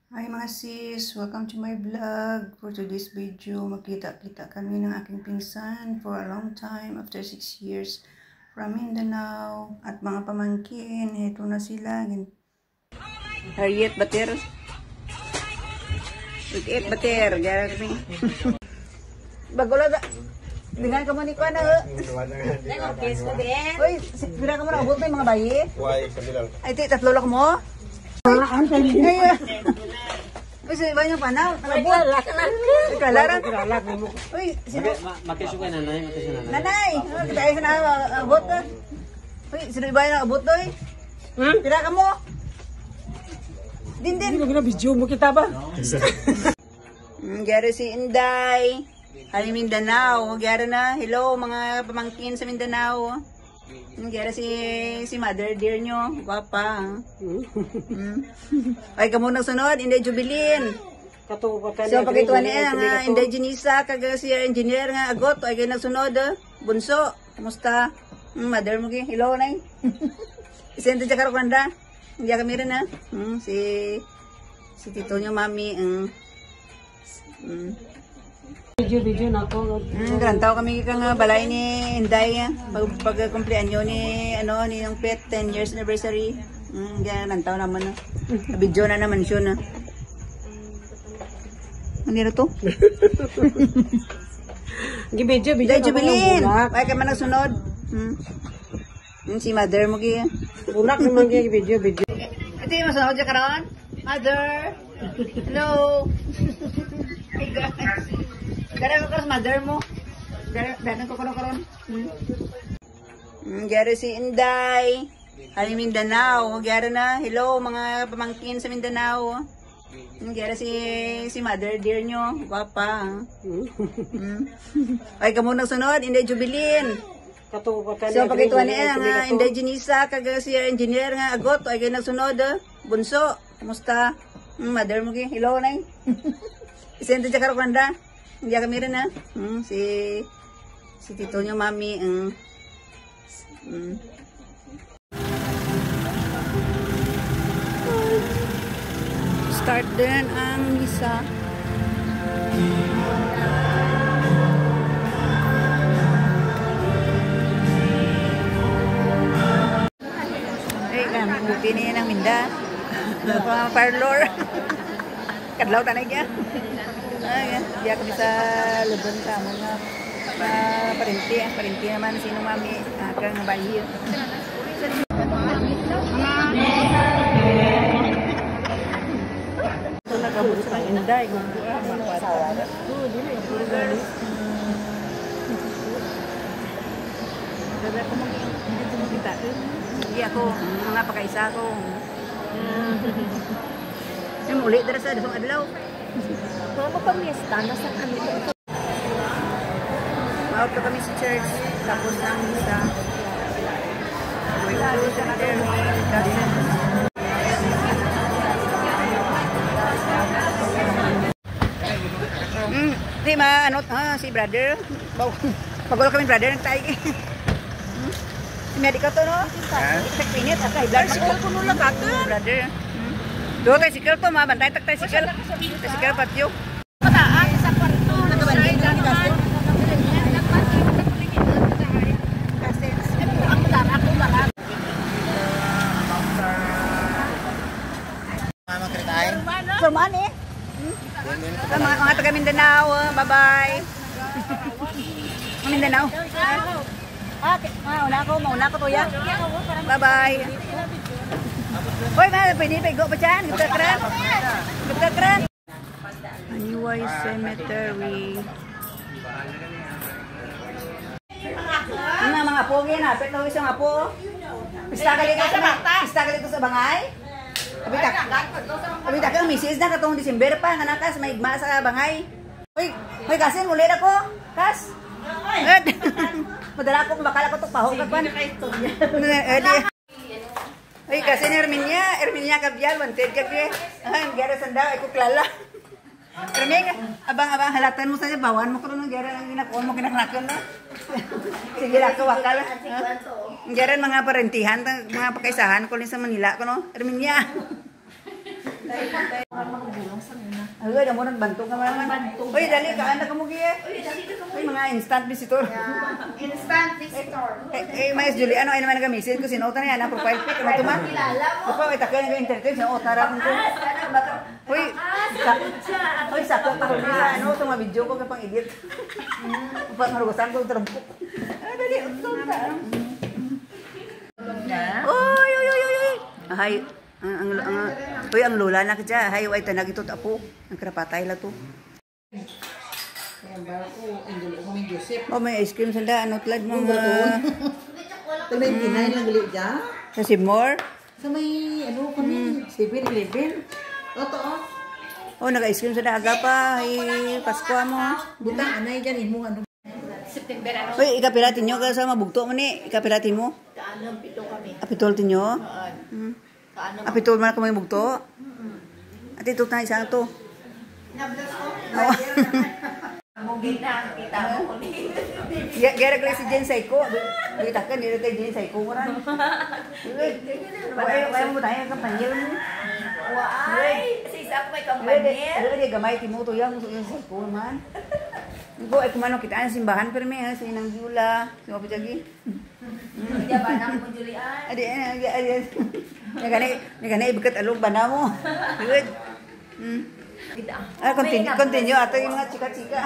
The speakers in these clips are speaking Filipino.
Hi mga sis! Welcome to my vlog. For today's video, magkita-kita kami ng aking pinsan for a long time after 6 years from Mindanao. At mga pamangkin, heto na sila. Harriet Bater. Harriet Bater. Gara kami. Bagulo da. Dengan kamu ni kuana. Uy, sigura ka mo na abot na yung mga bayi. Ay, tatlo lang mo. Uy, sa iba yung panaw. Kalaran. Uy, sino? Makisuka nanay, makisuka nanay. Nanay! Kaya sa na abot na. Uy, sino iba yung abot na eh? Tira ka mo. Din. Hindi mo gina-video mo kita ba? Gyari si Inday. Hari Mindanao. Gyari na. Hello mga pamangkin sa Mindanao. Gyari si mother dear nyo. Guwapa. Ay, kamo nagsunod. Inday Jubilin. So, pagkituan niya nga, Inday Janisa, kaga si engineer nga, agot, ay kayo nagsunod, bunso, kumusta? Mother mo kayo, hello, nay. Isento dyan karakwanda, hindi kami rin, ha? Si tito nyo, mami, Video na ako. Karantaw kami kang balay ni Inday, pag-kumplianyo ni, ni yung pet, 10 years anniversary. Karantaw naman, video na naman siya, na. Ano na to? Video. Inday Jubilin! Ay ka man nagsunod. Si mother mo kaya. Bunak naman kaya video. Ito yung masunod dyan karoon. Mother! Hello! Hey guys! Dara ko karoon mother mo. Dara ko karoon. Gyari si Inday. Hari Mindanao. Gyari na. Hello mga pamangkin sa Mindanao. Gyari si mother dear nyo. Guwapa. Ay, kamo nagsunod. Inday Jubilin. So, pagkituan niya nga, Inday Janisa, kaga si engineer nga, agot, ay kayo nagsunod, bunso, kumusta? Mother mo kayo, hello, nay. Isento dyan karakwanda, hindi kami rin, ha? Si tito nyo, mami, Start din ang misa. Buti niya ng minda. Parlor. Kadlaw tanay niya. Diya kami sa lubon ka mga parinti naman sino mami kang bayi. Ito nagabot sa Inday. Dili puro galis. Dada ko hindi mo kita. Hindi ako, mga pakaisa ko. Yung uli, dara sa dasong adlaw. Mga pamiesta, nasa kami ito. Maot na kami sa church, tapos ang misa. Going to cemetery, cousin. Di si brother. Pagwala kami brother, nagtaig. Medical to, no? Isang pinit, at high-blood. Sikil ko nung lagatan. Brother. Doon tayo sikil to, mabantay tak tayo sikil. Tayo sikil patyo. Pataan sa kwarto. Nagabalik lang naman. Kasi, ang dara ko lahat. Sumaan eh. Mga taga Mindanao, bye-bye. Mindanao. Mauna ko to ya. Bye-bye. Hoy, pwede pa pa dyan. Gupta-kran. Aniway Cemetery. Mga apo yan ha. Pwede ko isang apo. Pista ka sa bangay. Sabi ka, misis na katong December pa. Nganakas, may igma sa bangay. Hoy, kasin, ulit ako. Kas. Madala ko, bakala ko ito pahok. Uy, kasi ni Erminia Kabyal, wanted ka kaya. Ang gara sanda, ay kuklala. Erminia, abang halatan mo sa niya, bawan mo ko rin ng gara, ang ginakuha mo, kinaknakon na. Sige lang, wakal. Ang gara mga parentihan, mga pakaisahan ko rin sa Manila ko, no? Erminia. Hagay, na mo nagbantong ka man. Uy, dali ka, anak ka mo giya. Uy, mga instant visitor. Instant visitor. Mais Julie, ano ay naman nag-message ko, sinuot na yan, ang profile pic, ano tuman? Kilala mo. Opo, itakay nag-entertain, sinuot na rapon ko. Uy, sakot ako nila, ano, itong mga video ko kapang edit. Upang marugasan ko, trampok. Dali, utong ka. Uy, uy, uy, uy. Ay, uy, ang lola na kadya. Hay, ay tanag ito apo. Ang karapatay la to. Oh, may ice cream sanda. Ano tlad mo? Ito na yung kinain lang gali dyan. Sa Seymour? Sa may, ano ko ni, 7-Eleven. Totoo. Oh, nag-ice cream sanda. Aga pa. Ay, Pasko mo. Butang anay dyan, imo ano. September ano? Uy, ikapiratin nyo ka sa mabugto mo ni. Ikapiratin mo. Kaanong pito kami. Apitol tinyo? Kaanong. Apitol man ka may bugto? At ito na isang to. Nablas ko. Oo. Mugin na, kita mo ko ni. Gara ko si Jen Saiko. Kita kan dito kay Jen Saiko mo ran. Ay mo tayo ka panyer mo. Why? Si isa may kampanya. Ada dia gamay timuto yang Jen Saiko man. Go ay kumano kita ang simbahan pero may sa inang Jula. Sino pa jagi? Hindi ba nang mo Julian? Adi Nagana ibagat alog ba na mo. Good. Continue ato yung mga chika-chika.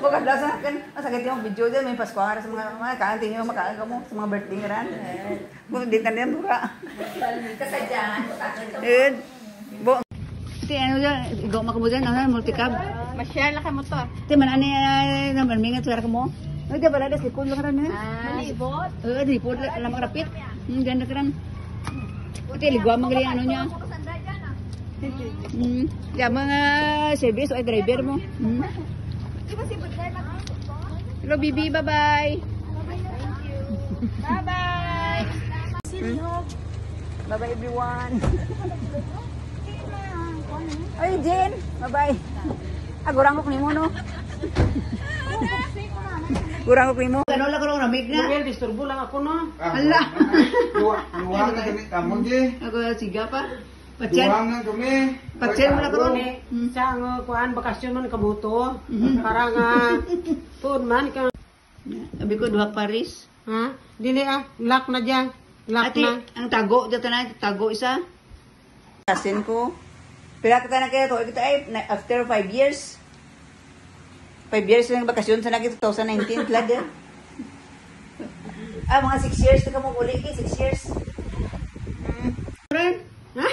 Bukat daw sa akin, masakit yung video dyan, may Pasko sa mga kaantin nyo, makaaga mo sa mga birthday nga ran. Kung di ka niyan buka. Kasadyahan. Good. Bo. Ti ano dyan, igaw makamu dyan, ano, multicab. Ma-share lang mo to. Ti man naman mingat suara ka mo. Ay, di ba ladas, likod lang ka ran. Malibot. Lipod lang makarapit. Ganda ka ran. Ti, ligwa magali ano niya. Ya mga service o driver mo. Hello Bibi, bye-bye. Bye-bye. Bye-bye everyone. Ay Jen, bye-bye. Gurang ko nimo no. Gurang ko nimo. Ano lang ko ramig na. Well, disturbo lang ako no. Hala. Luwang na kami kamo di. Ako siga pa. Pachet. Luwang na kami. Pachet mo na ko. Sa ang kuan bakasyon man kabuto. Para nga tuon man ka. Sabi ko duha Paris. Ha? Dili lock na diyan. Lock Ati, na. ang tago dito na, tago isa. Kasin ko. Pila ka na kaya to, kita ay after 5 years. 5 years lang bakasyon sa nagit 2019 tlad. Mga 6 years na ka mo uli, 6 years. Friend? Ha?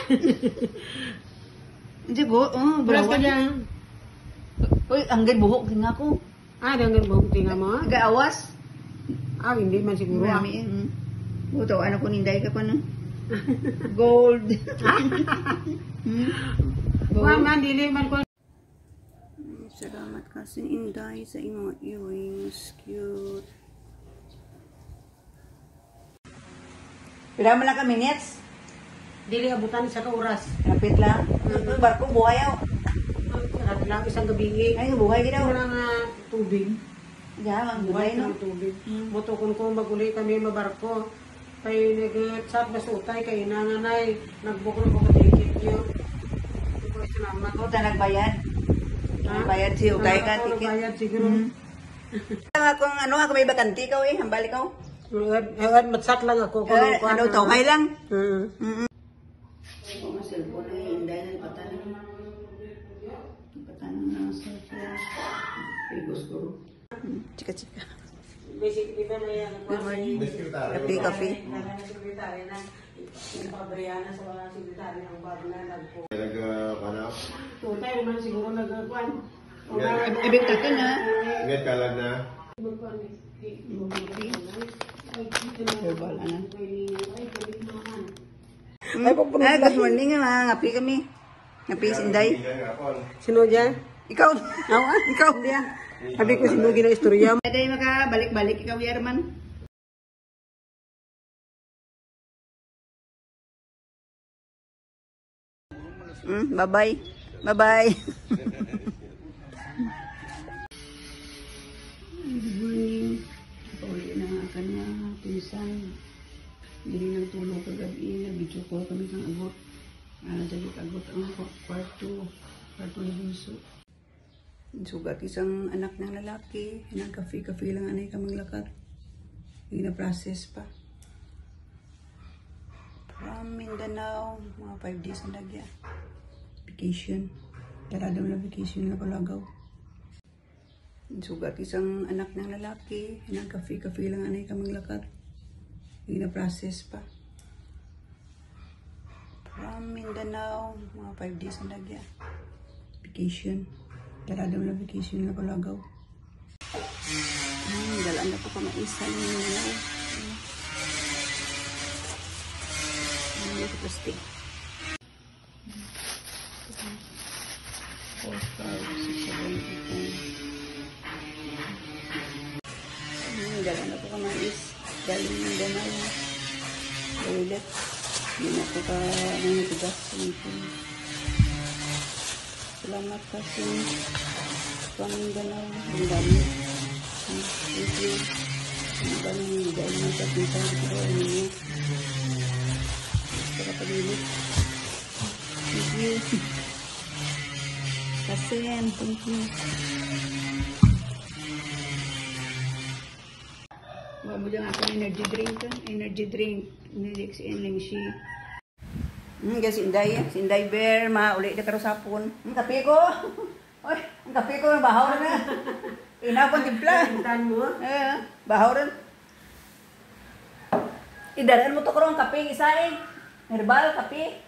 Hindi ko, Bulas ka diyan. Uy, hanggang buhok din ako. Danggan mo tinga mo. Gaawas. Hindi man siguro. Marami. Buto, ano ko ninday ka pa na? Gold. Wa man dili man ko. Salamat kasi Inday sa imong earrings. Cute. Pila man lang ka minutes? Dili abutan sa ka oras. Kapit lang. Barko buhayaw. Sarap lang isang gabi. Ay, buhay ginaw. Wala nga tubig. Yeah, ang Buhay buhay no. ng tubig. Buto kung maguli kami mabarko. Kay nag-chat na sutay kay nanganay. Nagbukro ko ticket niyo. Ito ko salamat. Ako ta nagbayad. Nagbayad si Utay ka ticket. Bayad siguro. Kung ano ako may bakanti ka eh, hambal ikaw. Matsat lang ako. Ano tawhay lang. Mm. Ang cellphone ay Inday na ipatan. Ipatan na cellphone. Pigos ko. Chika-chika. Basically ba na yan? Good morning. Kape. Sekretary na. Yung pabriana sa mga sekretary ang bag na nagpo. Nag-ano? Tutay naman siguro nagkuhan. Ibig ka na. Ingat kalan na. Verbal, ano? Ay, good morning mga ngapi kami. Ngapi si Inday. Sino dyan? Ikaw. Ikaw. Sabi ko sinugi ng istorya. Day makabalik-balik ikaw, Yerman. Bye-bye. Bye-bye. Good morning. Pauwi na nga ka na, pinsan. Hindi nang tulog kagabi. Nag-video call kami kang abot. Jadi kagot ang kwarto ni bunso. Sugat isang anak ng lalaki, ng kafe-kafe lang anay kamang lakat. Hindi na process pa. From Mindanao, mga 5 days ang lagya. Vacation. Taradam na vacation na kalagaw. Sugat isang anak ng lalaki, ng kafe-kafe lang anay kamang lakat. Hindi na process pa. From Mindanao, mga 5 days ang lagya. Vacation. Taradam na vacation na kalagaw. Dalaan na po ka maisa ng Mindanao. Ito plastic. 4, 5, 6, 7, 8, 9. Dalaan na po ka mais. Galing Mindanao. Toilet. Hindi na po ka nanitigas. Salamat kasi from Mindanao. Ang dami. Thank you. Ang dami dahil magpapinta ko ninyo. Para pagilit. Thank you. Kasen, thank you. Huwag mo dyan akong energy drink. Energy drink. Nilix in lang siya. Kasi Sinday Bear, mauli na karo sapon. Ang kape ko. Oy, ang kape ko, bahaw na. Ina ko timpla. Tintan mo? Bahaw rin. Idaran mo to karo ang kape isa eh. Herbal, kape.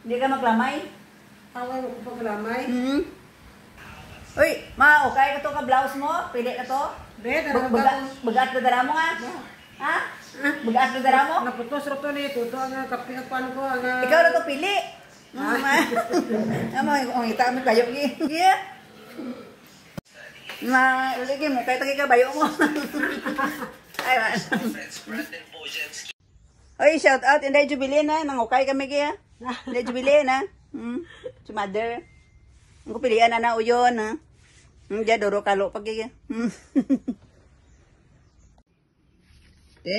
Hindi ka maglamay. Away mo ko paglamay. Uy, ma, okay ka to ka blouse mo? Pili ka to? Bet, Bagat na dara mo nga. Ha? Bagat na dara mo? naputos ro to ni tuto ang kape akpan ko ang Ikaw na to pili. Ama, ang ita mo bayo gi. Yeah. Ma, lagi mo kay tagi ka bayo mo. Ay, man. Oy, shout out Inday Jubilin ha. Nangukay kami gi ha. Inday Jubilin ha. Si mother. Ang ko pilian na uyon ha. Diya duro kalo pag gi.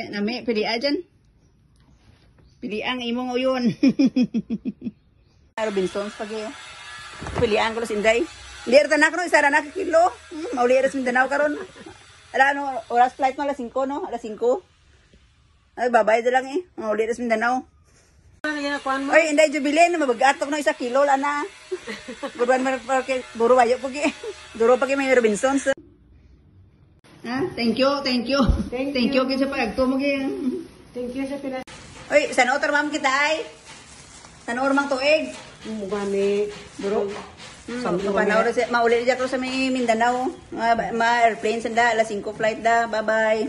Nami pili ajan. Pili ang imong uyon. Robinsons pagi. Pilian ko si Inday. Hindi ra tanak no isa ra nak kilo. Mauli ra sa Mindanao karon. Ala no oras flight mo alas 5 no, alas 5. Ay babay lang eh. Mauli ra sa Mindanao. ano ginakuan mo? Oy, Inday Jubilin, mabagat no 1 kilo lana. Buruan mo buru wayo pagi. Duro pagi may Robinsons. Thank you. Thank you kinsa pagto mo gi. Thank you sa pinas. Oy, san otor mam kita ay. San mang tuig. Gani. Duro. Panahon sa mauli diya ko sa may Mindanao. Ma-airplane sanda alas 5 flight da. Bye-bye.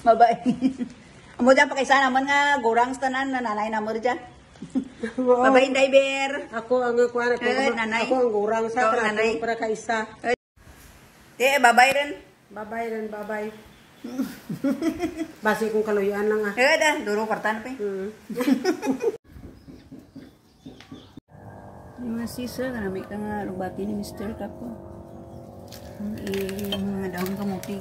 Bye-bye. Amo diyan pa kay sana man nga gurang tanan na nanay na mo diyan. Bye-bye Inday Bear. Ako ang kuan ako. Nanay. Ako ang gurang sa Ikaw, nanay. para ka isa. Bye-bye rin. Bye-bye rin, bye-bye. Basi kong kaluyaan lang ah. Da, duro kwartan pa. Yung mga sisa, kanami ka nga lugbati ni Mr. Kapo. Mga dahon kamuti.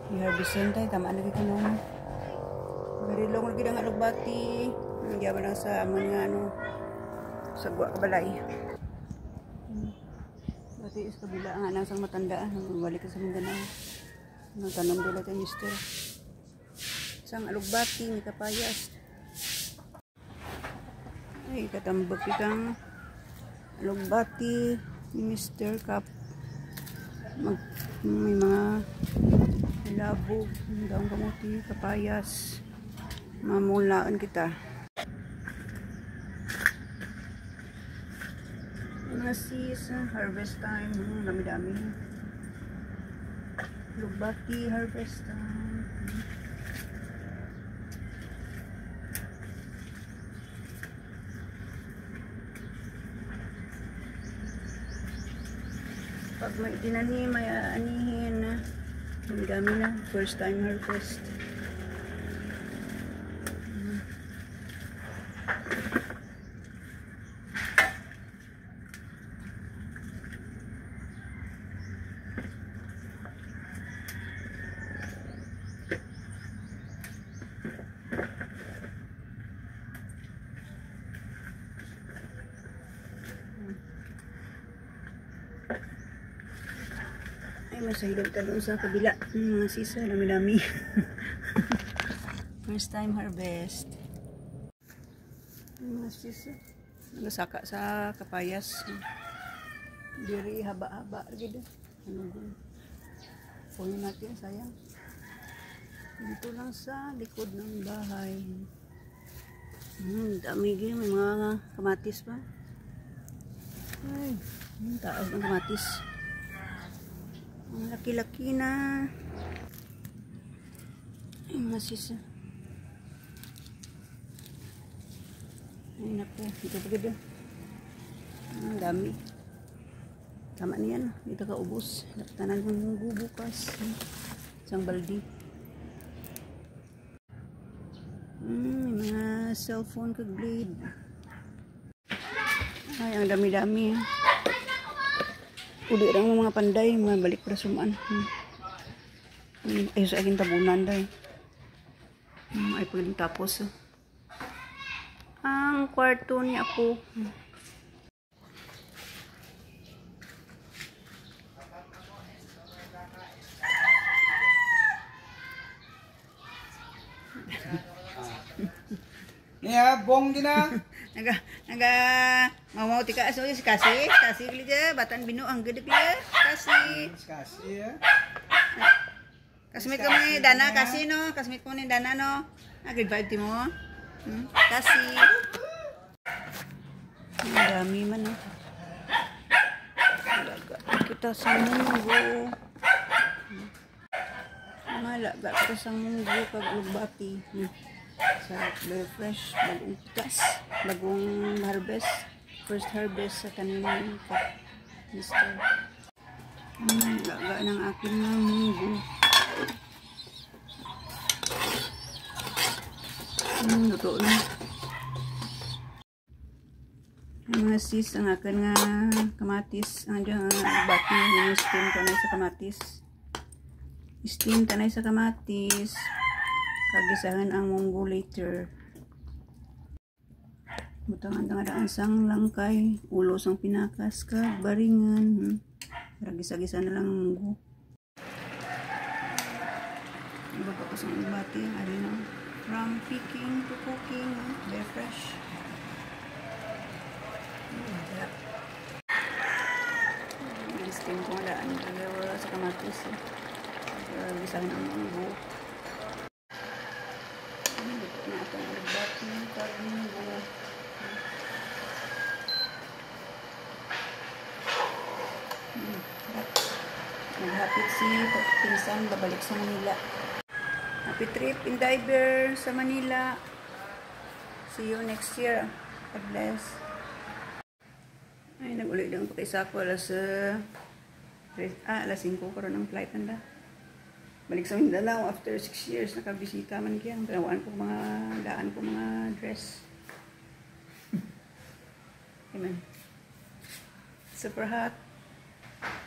I-harvestin tayo, tama lagi ka nung. Very long lagi nga lugbati. Hindi ba lang sa amon nga ano, sa gwa kabalay. Dati is kabila nga nang sang matanda. Balik ka sa Mindanao. Nagtanong doon natin Mr. Sang alugbati, may kapayas. Ay, katambag ikang alugbati ni Mr. Kap. May mga labo, daong kamuti, kapayas. Mamulaan kita. Mga sis, harvest time. Dami-dami. Lugbati, harvest time. Pag may tinanim, may anihin na. Dami na. First time harvest. Ay, masahilag ka doon sa kabila. Mga sisa, dami-dami. First time harvest. Mga sisa. Nagasaka sa kapayas. Diri haba-haba. Gitu. Ano gun. Puno natin, sayang. Dito lang sa likod ng bahay. Dami gini. May mga kamatis pa. Ay, taas ng kamatis. Ang laki-laki na. Ay, masisa. Ay, naku. Dito pa ganda. Ang dami. Tama niyan. Dito ka ubos. Tanan kong bubukas. Isang baldi. May mga cellphone kag blade. Ay, ang dami-dami. Uli lang mga panday, mga balik para sumaan. Ay, sa akin tabunan day. Ay, pwedeng tapos. Ang kwarto ni ako. Niya, bong din na. Mau tika so kasih liga batan binu ang gede liga kasih Kasih ya. kasih kami dana kasih no kasih kami dana no agad vibe timo kasih dami man no kita sa munggo malaga kita sa munggo kag lugbati sarap, very fresh, bagong pitas, bagong harvest, first harvest sa kanilang mister. Laga ng aking munggo. Luto na. Ang mga sis, ang akin nga kamatis, ang dyan nga bati, yung steam tanay sa kamatis. Steam tanay sa kamatis. Kagisahan ang munggo later. Butangan nga daan sang langkay, ulo sang pinakas ka, baringan. Gisa-gisa na lang ang munggo. Iba pa ko sa bati, I don't know. From picking to cooking, very fresh. Steam ko nga daan, kagawa sa kamatis. Gisahan ang munggo. Na itong ubat ng karnibo. Naghapit si Pinsan babalik sa Manila. Happy trip in Diver sa Manila. See you next year. God bless. Ay, nag-ulit lang pa kay Sako alas 5 karon ng flight nanda. Balik sa Mindanao after 6 years nakabisita man kiyang gawaan ko mga daan ko mga dress. Amen. Super hot.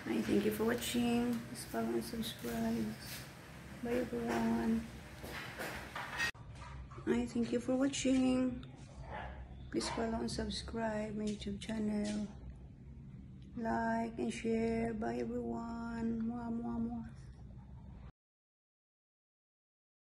I thank you for watching. Please follow and subscribe. Bye everyone. I thank you for watching. Please follow and subscribe my YouTube channel. Like and share. Bye everyone. Mwah, mwah.